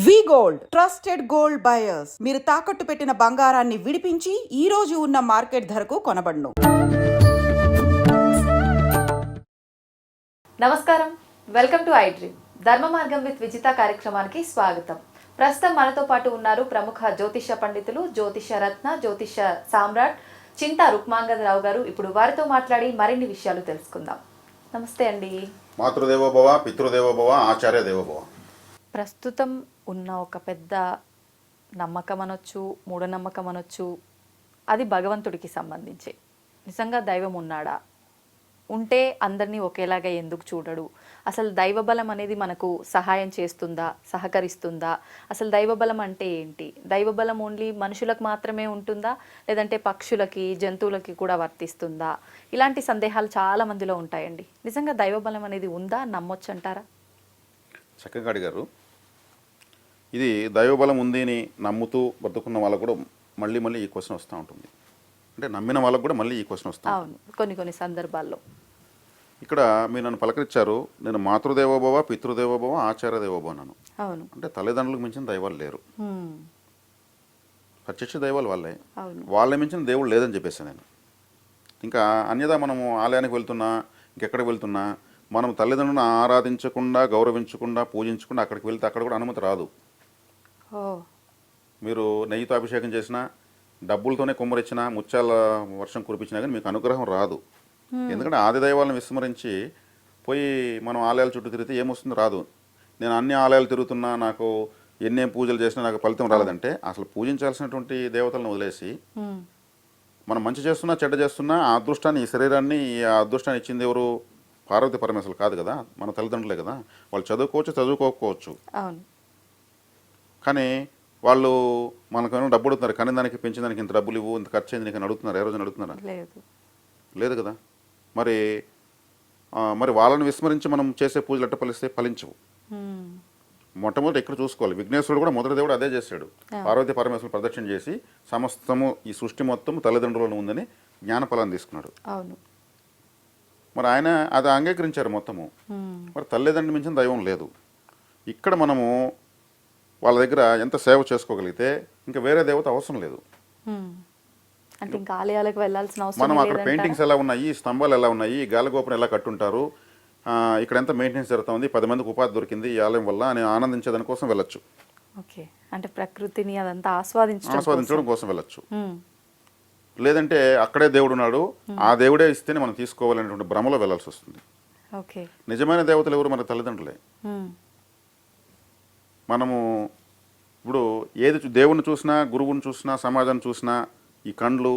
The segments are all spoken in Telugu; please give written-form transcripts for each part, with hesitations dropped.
వి గోల్డ్ ట్రస్టెడ్ గోల్డ్ బయర్స్ మీరు తాకట్టు పెట్టిన బంగారాన్ని విడిపించి ఈ రోజు ఉన్న మార్కెట్ ధరకు కొనబడును. నమస్కారం, వెల్కమ్ టు ఐ డ్రీమ్ ధర్మ మార్గం విత్ విజిత కార్యక్రమానికి స్వాగతం. ప్రస్తుతం మనతో పాటు ఉన్నారు ప్రముఖ జ్యోతిష పండితులు, జ్యోతిష రత్న, జ్యోతిష సామ్రాట్ చింతా రుక్మాంగదరావు గారు. ఇప్పుడు వారితో మాట్లాడి మరిన్ని విషయాలు తెలుసుకుందాం. నమస్తే అండి. మాతృదేవోభవ, పితృదేవోభవ, ఆచార్య దేవోభవ. ప్రస్తుతం ఉన్న ఒక పెద్ద నమ్మకం అనొచ్చు, మూఢనమ్మకం అనొచ్చు, అది భగవంతుడికి సంబంధించి. నిజంగా దైవం ఉన్నాడా? ఉంటే అందరినీ ఒకేలాగా ఎందుకు చూడడు? అసలు దైవబలం అనేది మనకు సహాయం చేస్తుందా, సహకరిస్తుందా? అసలు దైవబలం అంటే ఏంటి? దైవబలం ఓన్లీ మనుషులకు మాత్రమే ఉంటుందా, లేదంటే పక్షులకి, జంతువులకి కూడా వర్తిస్తుందా? ఇలాంటి సందేహాలు చాలా మందిలో ఉంటాయండి. నిజంగా దైవబలం అనేది ఉందా, నమ్మొచ్చు అంటారా? చక్కగా అడిగారు. ఇది దైవబలం ఉంది అని నమ్ముతూ బతుకున్న వాళ్ళకు కూడా మళ్ళీ మళ్ళీ ఈ క్వశ్చన్ వస్తూ ఉంటుంది. అంటే నమ్మిన వాళ్ళకు కూడా మళ్ళీ ఈ క్వశ్చన్ వస్తుంది. అవును, కొన్ని కొన్ని సందర్భాల్లో. ఇక్కడ మీరు నన్ను పలకరించారు, నేను మాతృదేవోభవ, పితృదేవోభవ, ఆచార్య దేవోభవ అన్నాను. అవును, అంటే తల్లిదండ్రులకు మించిన దైవాలు లేరు. ప్రత్యక్ష దైవాలు వాళ్ళే. అవును, వాళ్ళ మించిన దేవుడు లేదని చెప్పేసి నేను. ఇంకా అన్యదా మనము ఆలయానికి వెళ్తున్నా, ఇంకెక్కడికి వెళ్తున్నా, మనం తల్లిదండ్రులను ఆరాధించకుండా, గౌరవించకుండా, పూజించకుండా అక్కడికి వెళ్తే అక్కడ కూడా అనుమతి రాదు. మీరు నెయ్యితో అభిషేకం చేసినా, డబ్బులతోనే కుమ్మరిచ్చినా, ముత్యాల వర్షం కురిపించినా కానీ మీకు అనుగ్రహం రాదు. ఎందుకంటే ఆది దైవాలను విస్మరించి పోయి మనం ఆలయాల చుట్టూ తిరిగితే ఏమొస్తుంది? రాదు. నేను అన్ని ఆలయాలు తిరుగుతున్నా, నాకు ఎన్నేం పూజలు చేసినా నాకు ఫలితం రాలేదంటే అసలు పూజించాల్సినటువంటి దేవతలను వదిలేసి మనం మంచి చేస్తున్నా, చెడ్డ చేస్తున్నా, ఆ అదృష్టాన్ని, ఈ శరీరాన్ని, ఆ అదృష్టాన్ని ఇచ్చింది ఎవరు? పార్వతి పరమేశ్వరులు కాదు కదా, మన తల్లిదండ్రులే కదా. వాళ్ళు చదువుకోవచ్చు, చదువుకోకపోవచ్చు, కానీ వాళ్ళు మనకు డబ్బు అడుగుతున్నారు. కానీ దానికి పెంచిన దానికి ఇంత డబ్బులు ఇవ్వు, ఇంత ఖర్చు అయింది నీకు అడుగుతున్నారు. ఏ రోజున అడుగుతున్నారా? లేదు కదా. మరి వాళ్ళని విస్మరించి మనం చేసే పూజలు ఎట్ట ఫలించవు. మొట్టమొదటి ఇక్కడ చూసుకోవాలి. విఘ్నేశ్వరుడు కూడా మొదటి దేవుడు అదే చేశాడు. పార్వతీ పరమేశ్వరుడు ప్రదక్షిణ చేసి సమస్తము ఈ సృష్టి మొత్తం తల్లిదండ్రులను ఉందని జ్ఞాన ఫలాన్ని తీసుకున్నాడు. మరి ఆయన అది అంగీకరించారు మొత్తము. మరి తల్లిదండ్రులు మించిన దైవం లేదు. ఇక్కడ మనము వాళ్ళ దగ్గర ఎంత సేవ చేసుకోగలిగితే ఇంకా వేరే దేవత అవసరం లేదు. అంటే ఇంకా ఆలయాలకు వెళ్ళాల్సిన అవసరం మనం అక్కడ పెయింటింగ్స్ ఎలా ఉన్నాయి, స్తంభాలు ఎలా ఉన్నాయి, గాలిగోపురం ఎలా కట్టుంటారు, ఇక్కడ ఎంత మెయింటెనెన్స్ జరుగుతుంది, 10 మందికి ఉపాధి దొరికింది ఈ ఆలయం వల్ల అని ఆనందించేదాని కోసం వెళ్ళొచ్చు. ఓకే, అంటే ప్రకృతిని అదంతా ఆస్వాదించడం కోసం వెళ్ళొచ్చు. లేదంటే అక్కడే దేవుడు ఉన్నాడు, ఆ దేవుడే ఇస్తేనే మనం తీసుకోవాలనేటువంటి భ్రమలో వెళ్ళాల్సి వస్తుంది. నిజమైన దేవతలు ఎవరు? మన తల్లిదండ్రులే. మనము ఇప్పుడు దేవుణ్ణి చూసినా, గురువుని చూసినా, సమాజాన్ని చూసినా, ఈ కండ్లు,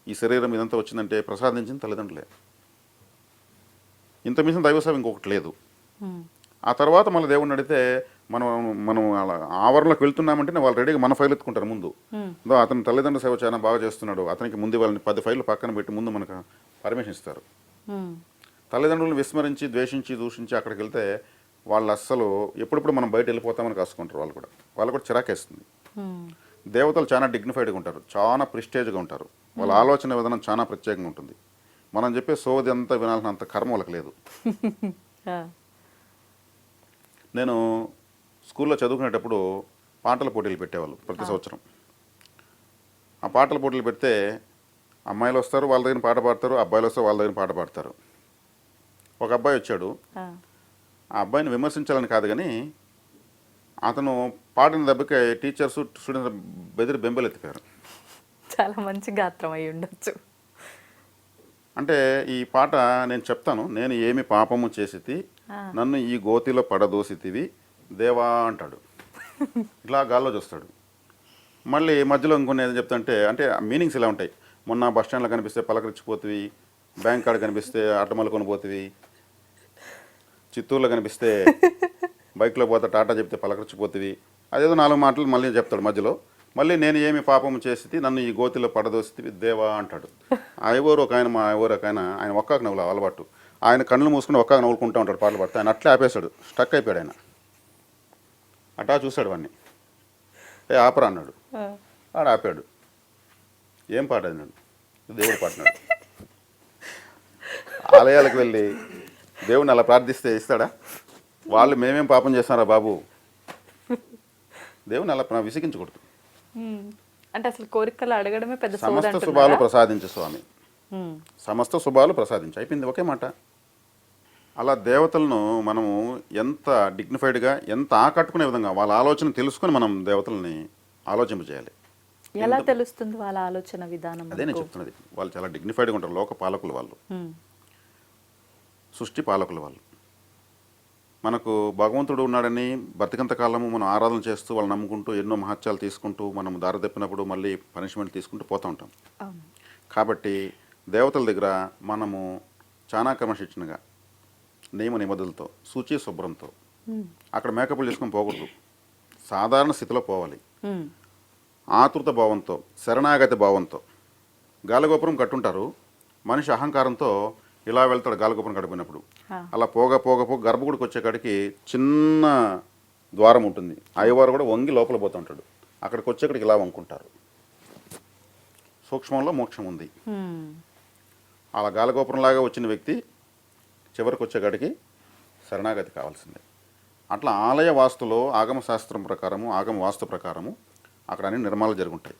ఈ శరీరం ఇదంతా వచ్చిందంటే ప్రసాదించిన తల్లిదండ్రులే. ఇంత మించిన దైవసేవ ఇంకొకటి లేదు. ఆ తర్వాత మన దేవుడిని అడిగితే మనం అలా ఆవరణలోకి వెళ్తున్నామంటే వాళ్ళు రెడీగా మన ఫైల్ ఎత్తుకుంటారు ముందు. అతని తల్లిదండ్రుల సేవ చాలా బాగా చేస్తున్నాడు, అతనికి ముందు వాళ్ళని 10 ఫైళ్ళు పక్కన పెట్టి ముందు మనకు పర్మిషన్ ఇస్తారు. తల్లిదండ్రులను విస్మరించి, ద్వేషించి, దూషించి అక్కడికి వెళ్తే వాళ్ళు అస్సలు ఎప్పుడెప్పుడు మనం బయట వెళ్ళిపోతామని కాసుకుంటారు. వాళ్ళు కూడా చిరాకేస్తుంది. దేవతలు చాలా డిగ్నిఫైడ్గా ఉంటారు, చాలా ప్రిస్టేజ్గా ఉంటారు. వాళ్ళ ఆలోచన విధానం చాలా ప్రత్యేకంగా ఉంటుంది. మనం చెప్పే సోది అంతా వినాల్సినంత కర్మ వాళ్ళకి లేదు. నేను స్కూల్లో చదువుకునేటప్పుడు పాటల పోటీలు పెట్టేవాళ్ళు ప్రతి సంవత్సరం. ఆ పాటల పోటీలు పెడితే అమ్మాయిలు వస్తారు, వాళ్ళ దగ్గర పాట పాడతారు, అబ్బాయిలు వస్తారు, వాళ్ళ దగ్గర పాట పాడతారు. ఒక అబ్బాయి వచ్చాడు. ఆ అబ్బాయిని విమర్శించాలని కాదు కానీ అతను పాడిన దెబ్బకి టీచర్స్, స్టూడెంట్స్ బెదిరి బెంబెలెత్తిపోయారు. చాలా మంచి గాత్రం అయి ఉండొచ్చు. అంటే ఈ పాట నేను చెప్తాను, నేను ఏమి పాపము చేసితి, నన్ను ఈ గోతిలో పడదోసితివి దేవా అంటాడు. ఇట్లా గాల్లో చూస్తాడు. మళ్ళీ మధ్యలో ఇంకొన్ని ఏదో చెప్తాంటే, అంటే మీనింగ్స్ ఇలా ఉంటాయి. మొన్న బస్ స్టాండ్లో కనిపిస్తే పలకరించిపోతుంది, బ్యాంక్ కార్డు కనిపిస్తే అట్టమల్లుకొని పోతుంది, చిత్తూరులో కనిపిస్తే బైక్లో పోతే టాటా చెప్తే పలకరించిపోతుంది. అదేదో 4 మాటలు మళ్ళీ చెప్తాడు మధ్యలో. మళ్ళీ నేను ఏమి పాపము చేసి నన్ను ఈ గోతిలో పడదోసి దేవా అంటాడు. మా ఎవరు ఒక ఆయన ఒక్కాకు నవ్వులు అలవాటు. ఆయన కళ్ళు మూసుకుని ఒక్కాకు నవ్వుకుంటూ ఉంటాడు పాటలు పడితే. ఆయన అట్లే ఆపేశాడు, స్టక్ అయిపోయాడు. ఆయన అట్టా చూశాడు వాడిని. ఆపరా అన్నాడు. ఆడ ఆపాడు. ఏం పాట అన్నాడు? దేవుడు పాడినాడు. ఆలయాలకు వెళ్ళి దేవుడిని అలా ప్రార్థిస్తే ఇస్తాడా? వాళ్ళు మేమేం పాపం చేస్తారా బాబు, దేవుని అలా విసిగించకూడదు. అంటే అసలు కోరికలు అడగడమే పెద్ద సోది సమస్త అంటున్నారా? శుభాలు ప్రసాదించు స్వామి, ఉమ్, సమస్త శుభాలు ప్రసాదించు, అయిపోయింది ఒకే మాట. అలా దేవతలను మనము ఎంత డిగ్నిఫైడ్గా, ఎంత ఆకట్టుకునే విధంగా వాళ్ళ ఆలోచన తెలుసుకొని మనం దేవతల్ని ఆలోచింపజేయాలి. ఎలా తెలుస్తుంది వాళ్ళ ఆలోచన విధానం? అదే నేను చెప్తున్నది. వాళ్ళు చాలా డిగ్నిఫైడ్గా ఉంటారు. లోక పాలకులు వాళ్ళు, ఉమ్, సృష్టి పాలకులు వాళ్ళు. మనకు భగవంతుడు ఉన్నాడని బ్రతికంత కాలము మనం ఆరాధన చేస్తూ వాళ్ళు నమ్ముకుంటూ ఎన్నో మహత్యాలు తీసుకుంటూ మనం దారి తప్పినప్పుడు మళ్ళీ పనిష్మెంట్ తీసుకుంటూ పోతూ ఉంటాం. అవును. కాబట్టి దేవతల దగ్గర మనము చాలా క్రమశిక్షణగా, నియమ నిబంధనలతో, శుచి శుభ్రంతో, ఉమ్, అక్కడ మేకప్లు చేసుకొని పోకూడదు. సాధారణ స్థితిలో పోవాలి. ఉమ్, ఆతృత భావంతో, శరణాగతి భావంతో. గాలిగోపురం కట్టుంటారు, మనిషి అహంకారంతో ఇలా వెళ్తాడు గాలిగోపురం కడిపోయినప్పుడు. ఆ, అలా పోగా గర్భగుడికి వచ్చేకాడికి చిన్న ద్వారం ఉంటుంది. అయ్యవారు కూడా వంగి లోపల పోతూ ఉంటాడు. అక్కడికి వచ్చేకాడికి ఇలా వంకుంటారు. సూక్ష్మంలో మోక్షం ఉంది. ఉమ్, అలా గాలిగోపురంలాగా వచ్చిన వ్యక్తి చివరికి వచ్చేకాడికి శరణాగతి కావాల్సిందే. అట్లా ఆలయ వాస్తులో ఆగమ శాస్త్రం ప్రకారము, ఆగమ వాస్తు ప్రకారము అక్కడ అన్ని నిర్మాణాలు జరుగుంటాయి.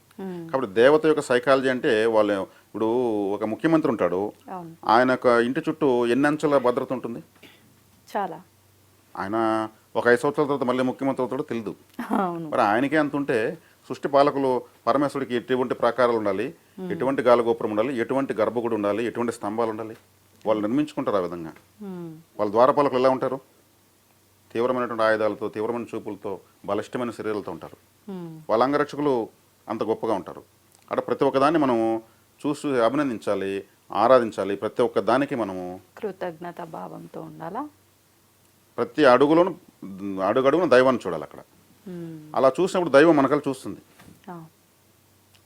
కాబట్టి దేవత యొక్క సైకాలజీ అంటే వాళ్ళు, ఇప్పుడు ఒక ముఖ్యమంత్రి ఉంటాడు, అవును, ఆయన యొక్క ఇంటి చుట్టూ ఎన్ని అంచెల భద్రత ఉంటుంది? చాలా. ఆయన ఒక 5 సంవత్సరాల తర్వాత మళ్ళీ ముఖ్యమంత్రి అవుతాడో తెలియదు. అవును. మరి ఆయనకే అంత ఉంటే సృష్టి పాలకులు పరమేశ్వరుడికి ఎటువంటి ప్రాకారాలు ఉండాలి, ఎటువంటి గాలిగోపురం ఉండాలి, ఎటువంటి గర్భగుడి ఉండాలి, ఎటువంటి స్తంభాలు ఉండాలి, వాళ్ళు నిర్మించుకుంటారు ఆ విధంగా. ఉమ్, వాళ్ళ ద్వారపాలకులు ఎలా ఉంటారు? తీవ్రమైనటువంటి ఆయుధాలతో, తీవ్రమైన చూపులతో, బలిష్టమైన శరీరాలతో ఉంటారు. ఉమ్, వాళ్ళ అంగరక్షకులు అంత గొప్పగా ఉంటారు. అక్కడ ప్రతి ఒక్కదాన్ని మనము చూసి అభినందించాలి, ఆరాధించాలి. ప్రతి ఒక్క దానికి మనము కృతజ్ఞత భావంతో ఉండాలా? ప్రతి అడుగడుగున దైవాన్ని చూడాలి అక్కడ. ఉమ్, అలా చూసినప్పుడు దైవం మనకల్లా చూస్తుంది. ఆ,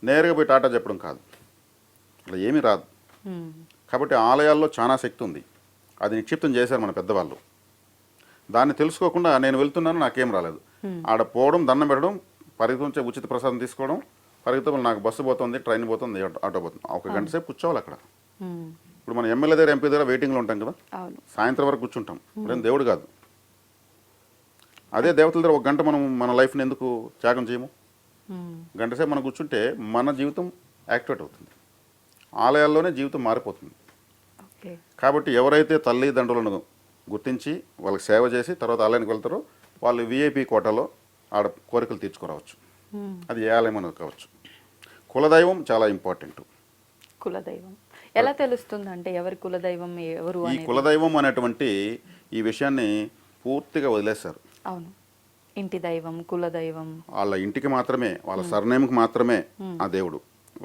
నేరుగా పోయి టాటా చెప్పడం కాదు, అలా ఏమీ రాదు. ఉమ్, కాబట్టి ఆలయాల్లో చాలా శక్తి ఉంది. అది నిక్షిప్తం చేశారు మన పెద్దవాళ్ళు. దాన్ని తెలుసుకోకుండా నేను వెళ్తున్నాను నాకేం రాలేదు, ఆడ పోవడం, దండం పెట్టడం, పరిగెత్తుంచే ఉచిత ప్రసాదం తీసుకోవడం, పరిగెత్తం నాకు బస్సు పోతుంది, ట్రైన్ పోతుంది, ఆటో పోతుంది, ఒక గంట సేపు కూర్చోవాలి అక్కడ. ఉమ్, ఇప్పుడు మన ఎమ్మెల్యే దగ్గర, ఎంపీ దగ్గర వెయిటింగ్లో ఉంటాం కదా, అవును. సాయంత్రం వరకు కూర్చుంటాం. ఇప్పుడేం దేవుడు కాదు. అదే దేవతల దగ్గర ఒక గంట మనం మన లైఫ్ని ఎందుకు త్యాగం చేయము? ఉమ్, గంట సేపు మనం కూర్చుంటే మన జీవితం యాక్టివేట్ అవుతుంది. ఆలయాల్లోనే జీవితం మారిపోతుంది. ఓకే. కాబట్టి ఎవరైతే తల్లిదండ్రులను గుర్తించి వాళ్ళకి సేవ చేసి తర్వాత ఆలయానికి వెళ్తారో వాళ్ళు విఐపి కోటాలో ఆడ కోరికలు తీర్చుకోరావచ్చు. ఉమ్, అది ఏ ఆలయం అని కావచ్చు. కులదైవం చాలా ఇంపార్టెంట్. కులదైవం ఎలా తెలుస్తుంది? అంటే ఎవరి కులదైవం ఎవరు ఈ అనేది? కులదైవం అనేటువంటి ఈ విషయాన్ని పూర్తిగా వదిలేశారు. అవును, ఇంటి దైవం, కులదైవం. వాళ్ళ ఇంటికి మాత్రమే, వాళ్ళ సర్నేమ్కి మాత్రమే ఆ దేవుడు.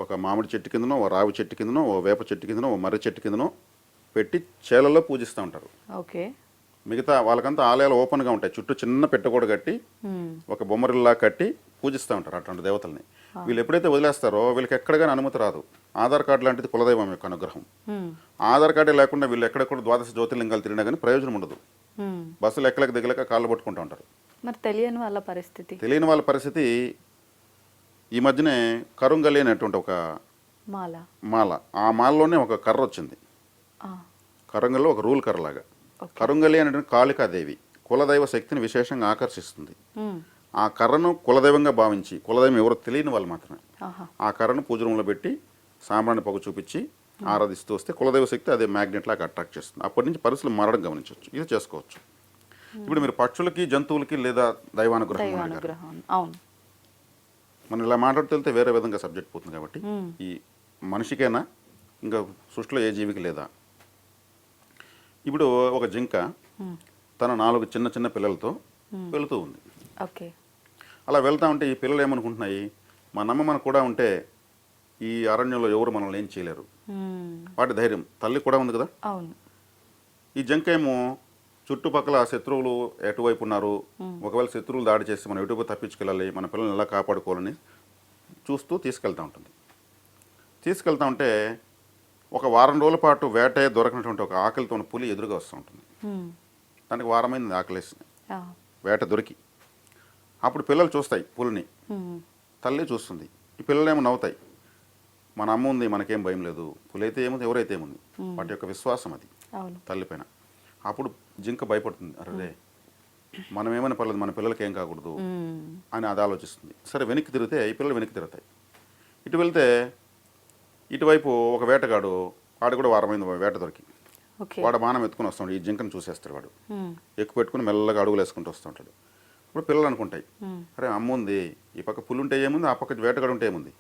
ఒక మామిడి చెట్టు కిందనో, ఓ రావి చెట్టు కిందనో, ఓ వేప చెట్టు కిందనో, ఓ మర్రి చెట్టు కిందనో పెట్టి చేలలో పూజిస్తూ ఉంటారు. ఓకే. మిగతా వాళ్ళకంతా ఆలయాలు ఓపెన్గా ఉంటాయి. చుట్టూ చిన్న పెట్టగోడ కట్టి ఉమ్, ఒక బొమ్మరిల్లా కట్టి పూజిస్తూ ఉంటారు అటువంటి దేవతల్ని. వీళ్ళు ఎప్పుడైతే వదిలేస్తారో వీళ్ళకి ఎక్కడికైనా అనుమతి రాదు. ఆధార్ కార్డు లాంటిది కులదైవం యొక్క అనుగ్రహం. ఉమ్, ఆధార్ కార్డే లేకుండా వీళ్ళు ఎక్కడెక్కడ ద్వాదశ జ్యోతిర్లింగాలు తిరిగినా కానీ ప్రయోజనం ఉండదు. ఉమ్. బస్సులు ఎక్కలేక దిగలేక కాళ్ళు పట్టుకుంటూ ఉంటారు. మరి తెలియని వాళ్ళ పరిస్థితి? తెలియని వాళ్ళ పరిస్థితి ఈ మధ్యనే కరుంగలి అనేటువంటి ఒక మాల. మాల, ఆ మాలలోనే ఒక కర్ర వచ్చింది. ఆ, కరుంగల్లో ఒక రూల్ కర్రలాగా. ఓకే. కరుంగలి అనేటువంటి కాళికాదేవి కులదైవ శక్తిని విశేషంగా ఆకర్షిస్తుంది. ఉమ్, ఆ కర్రను కులదైవంగా భావించి, కులదైవం ఎవరో తెలియని వాళ్ళు మాత్రమే ఆహా. ఆ కర్రను పూజ రూమ్లో పెట్టి సాంబ్రాణి పొగ చూపించి ఆరాధిస్తూ వస్తే కులదైవ శక్తి అదే మ్యాగ్నెట్ లాగా అట్రాక్ట్ చేస్తుంది. అప్పటి నుంచి పరిస్థితులు మారడం గమనించవచ్చు. ఇది చేసుకోవచ్చు. ఇప్పుడు మీరు పక్షులకి, జంతువులకి లేదా దైవానుగ్రహం అడిగారు. దైవానుగ్రహం. అవును. మనం ఇలా మాట్లాడుతూ వేరే విధంగా సబ్జెక్ట్ పోతుంది. కాబట్టి ఉమ్, ఈ మనిషికైనా ఇంకా సృష్టిలో ఏ జీవికి లేదా. ఇప్పుడు ఒక జింక ఉమ్, తన 4 చిన్న చిన్న పిల్లలతో వెళుతూ ఉంది. ఓకే. అలా వెళ్తా ఉంటే ఈ పిల్లలు ఏమనుకుంటున్నాయి, మన అమ్మ మనకు కూడా ఉంటే ఈ అరణ్యంలో ఎవరు మనల్ని ఏం చేయలేరు. ఉమ్, వాటి ధైర్యం, తల్లి కూడా ఉంది కదా. అవును. ఈ జింక ఏమో చుట్టుపక్కల శత్రువులు ఎటువైపు ఉన్నారు, ఒకవేళ శత్రువులు దాడి చేసి మనం ఎటువైపు తప్పించుకెళ్ళాలి, మన పిల్లల్ని ఎలా కాపాడుకోవాలని చూస్తూ తీసుకెళ్తూ ఉంటుంది. తీసుకెళ్తా ఉంటే ఒక వారం రోజుల పాటు వేట దొరకినటువంటి ఒక ఆకలితో ఉన్న పులి ఎదురుగా వస్తూ ఉంటుంది. ఉమ్, దానికి వారమైంది ఆకలేసి, ఆ, వేట దొరికి. అప్పుడు పిల్లలు చూస్తాయి పులిని, ఉమ్, తల్లి చూస్తుంది. ఈ పిల్లలేమో నవ్వుతాయి, మన అమ్మ ఉంది మనకేం భయం లేదు, పులి అయితే ఏముంది ఎవరైతే ఏముంది. వాటి యొక్క విశ్వాసం అది అవును. తల్లి పైన. అప్పుడు జింక భయపడుతుంది, అరే మనం ఏమైనా పర్లేదు మన పిల్లలకి ఏం కాకూడదు అని అది ఆలోచిస్తుంది. సరే వెనక్కి తిరిగితే ఈ పిల్లలు వెనక్కి తిరుగుతాయి. ఇటు వెళ్తే ఇటువైపు ఒక వేటగాడు, వాడు కూడా వారమైంది వేట దొరికి, ఓకే. వాడు బాణం ఎత్తుకుని వస్తాడు, ఈ జింకను చూసేస్తాడు. వాడు ఎక్కువ పెట్టుకుని మెల్లగా అడుగులు వేసుకుంటూ వస్తుంటాడు. ఇప్పుడు పిల్లలు అనుకుంటాయి, అరే అమ్మ ఉంది, ఈ పక్క పులి ఉంటే ఏముంది, ఆ పక్క వేటగాడు ఉంటే ఏముంది,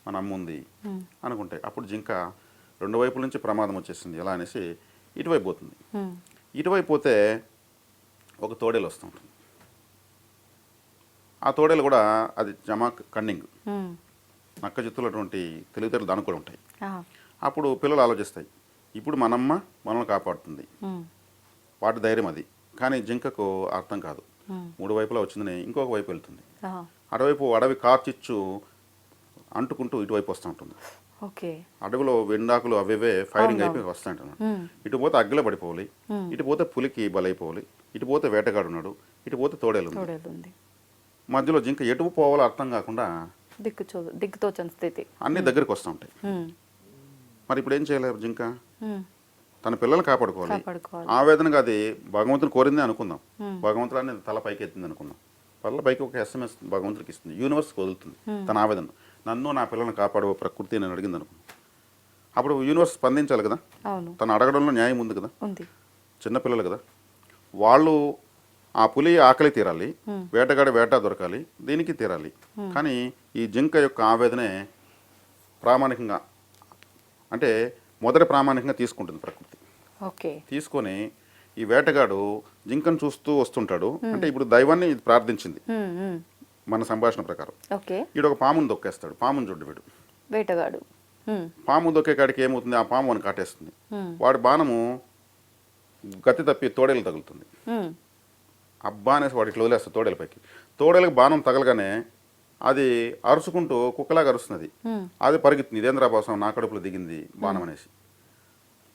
మన అమ్మ ఉంది అనుకుంటాయి. అప్పుడు జింక రెండు వైపుల నుంచి ప్రమాదం వచ్చేసింది ఎలా అనేసి ఇటువైపు పోతుంది. ఇటువైపు పోతే ఒక తోడేలు వస్తూ ఉంటుంది. ఆ తోడేలు కూడా అది జమాక్ కన్నింగ్, నక్క జిత్తులటువంటి తెలివితేటలు దానికి కూడా ఉంటాయి. అప్పుడు పిల్లలు ఆలోచిస్తాయి, ఇప్పుడు మనమ్మ మనల్ని కాపాడుతుంది, వాటి ధైర్యం అది. కానీ జింకకు అర్థం కాదు, మూడు వైపులా వచ్చిందని ఇంకొక వైపు వెళ్తుంది. అటువైపు అడవి కార్చిచ్చు అంటుకుంటూ ఇటువైపు వస్తూ ఉంటుంది. ఓకే. అడవిలో వెండాకులు అవేవే ఫైరింగ్ అయిపోయి వస్తాయంటున్నాడు. ఇటు పోతే అగ్గిలో పడిపోవాలి, ఇటు పోతే పులికి బలైపోవాలి, ఇటు పోతే వేటగాడు ఉన్నాడు, ఇటు పోతే తోడేలు ఉంది. మధ్యలో జింక ఎటు పోవాలో అర్థం కాకుండా దిక్కుతోచని స్థితి, అన్ని దగ్గరికి వస్తూ ఉంటాయి. మరి ఇప్పుడు ఏం చేయలేరు జింక, తన పిల్లల్ని కాపాడుకోవాలి. ఆవేదనగా అది భగవంతుని కోరిందే అనుకుందాం, భగవంతుడు అనేది తల పైకి ఎత్తింది అనుకుందాం, పళ్ళ పైకి ఒక SMS భగవంతుడికి ఇస్తుంది, యూనివర్స్కి వదులుతుంది తన ఆవేదన, నన్ను నా పిల్లల్ని కాపాడు ప్రకృతి నేను అడిగింది అనుకున్నాను. అప్పుడు యూనివర్స్ స్పందించాలి కదా, తను అడగడంలో న్యాయం ఉంది కదా, చిన్నపిల్లలు కదా, వాళ్ళు ఆ పులి ఆకలి తీరాలి, వేటగాడి వేట దొరకాలి, దీనికి తీరాలి. కానీ ఈ జింక యొక్క ఆవేదనే ప్రామాణికంగా, అంటే మొదటి ప్రామాణికంగా తీసుకుంటుంది ప్రకృతి. తీసుకొని ఈ వేటగాడు జింకను చూస్తూ వస్తుంటాడు. అంటే ఇప్పుడు దైవాన్ని ఇది ప్రార్థించింది మన సంభాషణ ప్రకారం. ఈడు ఒక పామును దొక్కేస్తాడు, పామును చూడు వీడు వేటగాడు. పాము దొక్కే కాడికి ఏమవుతుంది, ఆ పాము అని కాటేస్తుంది. వాడి బాణము గతి తప్పి తోడేలు తగులుతుంది. అబ్బా అనేసి వాడు ఇట్లా వదిలేస్తాడు తోడేల పైకి. తోడేలకు బాణం తగలగానే అది అరుచుకుంటూ కుక్కలాగా అరుస్తున్నది. అది పరిగెత్తుంది, ఇదేంద్రాభాసం నా కడుపులో దిగింది బాణం అనేసి.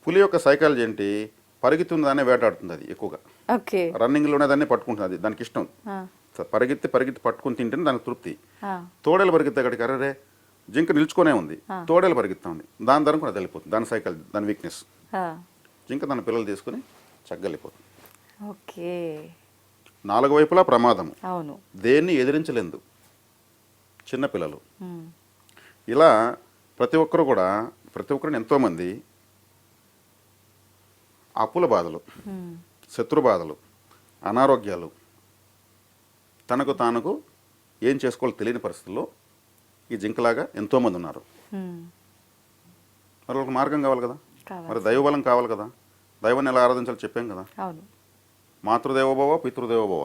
పులి యొక్క సైకాలజీ ఏంటి, పరిగెత్తుంది దాన్ని వేటాడుతుంది. అది ఎక్కువగా రన్నింగ్లోనే దాన్ని పట్టుకుంటుంది, అది దానికి ఇష్టం. పరిగెత్తి పట్టుకుని తింటేనే దానికి తృప్తి. తోడేలు పరిగెత్తే అక్కడికి అరే జింక నిల్చుకొనే ఉంది, తోడేలు పరిగెత్తా ఉంది, దాని ధరం కూడా అది వెళ్ళిపోతుంది, దాని సైకాలజీ, దాని వీక్నెస్. జింక తన పిల్లలు తీసుకుని చగ్గలిపోతుంది. నాలుగు వైపులా ప్రమాదం, దేన్ని ఎదిరించలేదు చిన్నపిల్లలు. ఇలా ప్రతి ఒక్కరిని ఎంతోమంది అప్పుల బాధలు, శత్రు బాధలు, అనారోగ్యాలు, తనకు ఏం చేసుకోవాలో తెలియని పరిస్థితుల్లో ఈ జింకలాగా ఎంతోమంది ఉన్నారు. మరి ఒక మార్గం కావాలి కదా, మరి దైవబలం కావాలి కదా, దైవాన్ని ఎలా ఆరాధించాలో చెప్పాం కదా. మాతృదేవోభవ పితృదేవోభవ,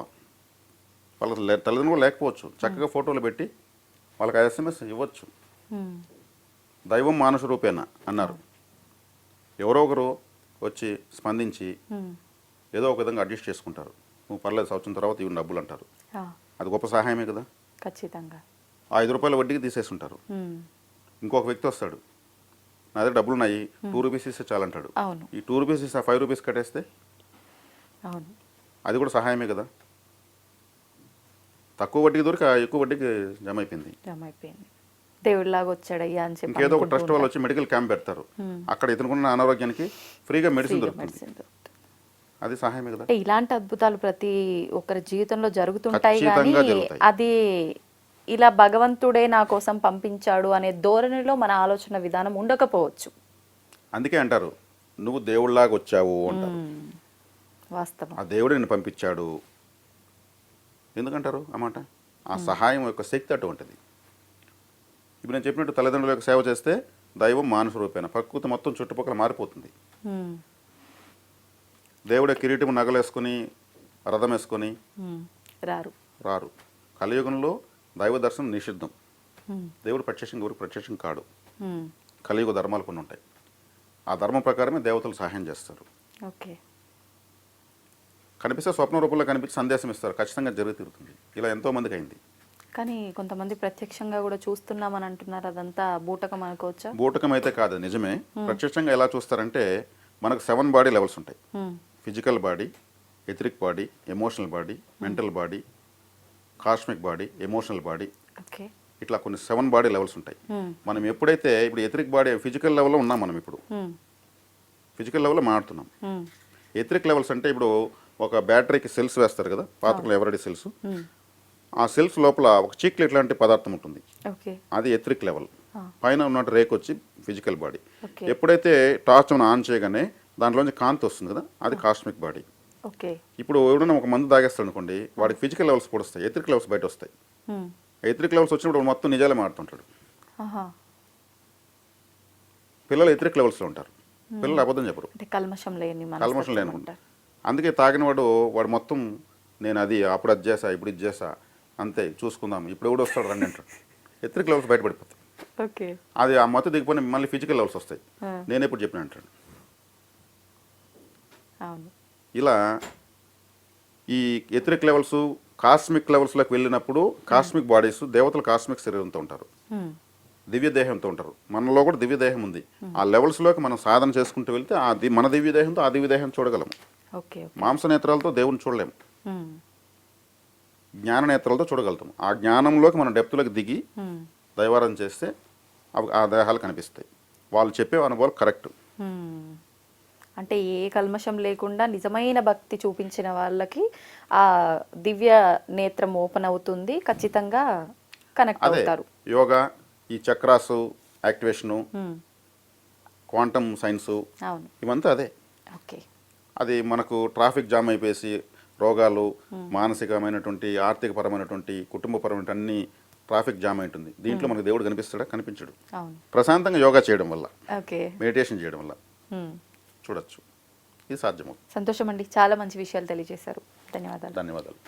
వాళ్ళ తల్లిదండ్రులు లేకపోవచ్చు, చక్కగా ఫోటోలు పెట్టి వాళ్ళకి SMS ఇవ్వచ్చు. దైవం మానుష రూపేణ అన్నారు. ఎవరో ఒకరు వచ్చి స్పందించి ఏదో ఒక విధంగా అడ్జస్ట్ చేసుకుంటారు. నువ్వు పర్లేదు సంవత్సరం తర్వాత ఇవి డబ్బులు అంటారు. అది గొప్ప సహాయమే కదా. ఖచ్చితంగా 5 రూపాయల వడ్డీకి తీసేసుంటారు. ఇంకొక వ్యక్తి వస్తాడు, నా దగ్గర డబ్బులు ఉన్నాయి, 2 రూపీస్ ఇస్తే చాలంటాడు. ఈ 2 రూపీస్ ఇస్తే 5 రూపీస్ కట్టేస్తే అది కూడా సహాయమే కదా. తక్కువ వడ్డీకి దొరికి ఎక్కువ వడ్డీకి జమ అయిపోయింది. దేవుడిలాగా వచ్చాడయ్యా అని చెప్పి ఇంకేదో ఒక ట్రస్ట్ వాళ్ళు వచ్చి మెడికల్ క్యాంప్ పెడతారు, అక్కడ ఇతనుకున్న అనారోగ్యానికి ఫ్రీగా మెడిసిన్ దొరుకుతుంది, అది సహాయమే కదా. ఇలాంటి అద్భుతాలు ప్రతి ఒక్కరి జీవితంలో జరుగుతుంటాయి, కానీ అది ఇలా భగవంతుడే నా కోసం పంపించాడు అనే ధోరణిలో మన ఆలోచన విధానం ఉండకపోవచ్చు. అందుకే అంటారు నువ్వు దేవుడిలాగా వచ్చావు అంటారు. వాస్తవం, ఆ దేవుడు నిన్ను పంపించాడు. ఎందుకంటారు అన్నమాట, ఆ సహాయం యొక్క శక్తి అటువంటిది. ఇప్పుడు నేను చెప్పినట్టు తల్లిదండ్రుల యొక్క సేవ చేస్తే దైవం మానుష రూపేణ, ప్రకృతి మొత్తం చుట్టుపక్కల మారిపోతుంది. దేవుడే కిరీటం నగలేసుకుని రథం వేసుకొని రారు. కలియుగంలో దైవ దర్శనం నిషిద్ధం. దేవుడు ప్రత్యక్షంగా ఎవరికి ప్రత్యక్షం కాడు. కలియుగ ధర్మాలు కొన్ని ఉంటాయి, ఆ ధర్మం ప్రకారమే దేవతలు సహాయం చేస్తారు. కనిపిస్తే స్వప్న రూపంలో కనిపించి సందేశం ఇస్తారు, ఖచ్చితంగా జరిగి తీరుతుంది. ఇలా ఎంతో మందికి అయింది. కానీ కొంతమంది ప్రత్యక్షంగా కూడా చూస్తున్నామని అంటున్నారు, అదంతా బూటకం అనుకోవచ్చా? బూటకం అయితే కాదు, నిజమే. ప్రత్యక్షంగా ఎలా చూస్తారంటే మనకు 7 బాడీ లెవెల్స్ ఉంటాయి. Physical body, etheric body, emotional body, mental body, cosmic body, emotional body, ఇట్లా కొన్ని 7 బాడీ లెవెల్స్ ఉంటాయి. మనం ఎప్పుడైతే ఇప్పుడు ఎథరిక్ బాడీ ఫిజికల్ లెవెల్లో ఉన్నాం, మనం ఇప్పుడు ఫిజికల్ లెవెల్లో మాట్లాడుతున్నాం. ఎథరిక్ లెవెల్స్ అంటే ఇప్పుడు ఒక బ్యాటరీకి సెల్స్ వేస్తారు కదా పాతకులు ఎవరెడీ సెల్స్, ఆ సెల్స్ లోపల ఒక చీక్లెట్ లాంటి పదార్థం ఉంటుంది, ఓకే అది ఎథరిక్ లెవెల్. పైన ఉన్నట్టు రేక్ వచ్చి ఫిజికల్ బాడీ. ఓకే ఎప్పుడైతే టార్చ్ ఆన్ చేయగానే దాంట్లోంచి కాంతి వస్తుంది కదా, అది కాస్మిక్ బాడీ. ఓకే ఇప్పుడు ఎవరైనా ఒక మందు తాగేస్తాడు అనుకోండి, వాడికి ఫిజికల్ లెవెల్స్ కూడా వస్తాయి, ఎథరిక్ లెవెల్స్ బయట వస్తాయి. ఎథరిక్ లెవెల్స్ వచ్చినప్పుడు వాడు మొత్తం నిజాలే మాడుతుంటాడు. ఆహా. పిల్లలు ఎథరిక్ లెవెల్స్లో ఉంటారు, పిల్లలు అబద్ధం చెప్పరు, అంటే కల్మషం లేని కల్మషం లేనుకుంటారు. అందుకే తాగిన వాడు మొత్తం నేను అది అప్పుడు అది చేసా ఇప్పుడు ఇది చేసా అంతే చూసుకుందాం ఇప్పుడు ఎవడు వస్తాడు రండి అంటాడు. Etheric levels బయటపడిపోతాయి. ఓకే అది ఆ మత్తు దిగిపోయిన మళ్ళీ ఫిజికల్ లెవెల్స్ వస్తాయి, నేను ఎప్పుడు చెప్పిన అంటాడు. అవును. ఇలా ఈ ఎథరిక్ లెవెల్స్ కాస్మిక్ లెవెల్స్లోకి వెళ్ళినప్పుడు కాస్మిక్ బాడీస్ దేవతలు కాస్మిక్ శరీరంతో ఉంటారు, దివ్య దేహంతో ఉంటారు. మనలో కూడా దివ్య దేహం ఉంది. ఆ లెవెల్స్లోకి మనం సాధన చేసుకుంటూ వెళ్తే మన దివ్య దేహంతో ఆ దివ్య దేహం చూడగలము. ఓకే మాంస నేత్రాలతో దేవుని చూడలేము, జ్ఞాన నేత్రాలతో చూడగలుగుతాం. ఆ జ్ఞానంలోకి మనం డెప్త్లోకి దిగి దైవారాధన చేస్తే ఆ దేహాలు కనిపిస్తాయి. వాళ్ళు చెప్పే అనుభవాలు కరెక్ట్. అంటే ఏ కల్మషం లేకుండా నిజమైన భక్తి చూపించిన వాళ్ళకి ఆ దివ్య నేత్రం ఓపెన్ అవుతుంది, ఖచ్చితంగా కనెక్ట్ అదే అవుతారు. యోగా, ఈ చక్రాసు యాక్టివేషను, క్వాంటమ్ సైన్సు, అవును. ఇవంతా అదే. ఓకే అది మనకు ట్రాఫిక్ జామ్ అయిపోయేసి రోగాలు, మానసికమైనటువంటి ఆర్థికపరమైనటువంటి కుటుంబపరమైన అన్ని ట్రాఫిక్ జామ్ ఉంటుంది. దీంట్లో మనకు దేవుడు కనిపిస్తాడా? కనిపించడు. అవును. ప్రశాంతంగా యోగా చేయడం వల్ల, ఓకే మెడిటేషన్ చేయడం వల్ల చూడొచ్చు. ఇది సాధ్యమవుతుంది. సంతోషం అండి, చాలా మంచి విషయాలు తెలియజేశారు. ధన్యవాదాలు. ధన్యవాదాలు.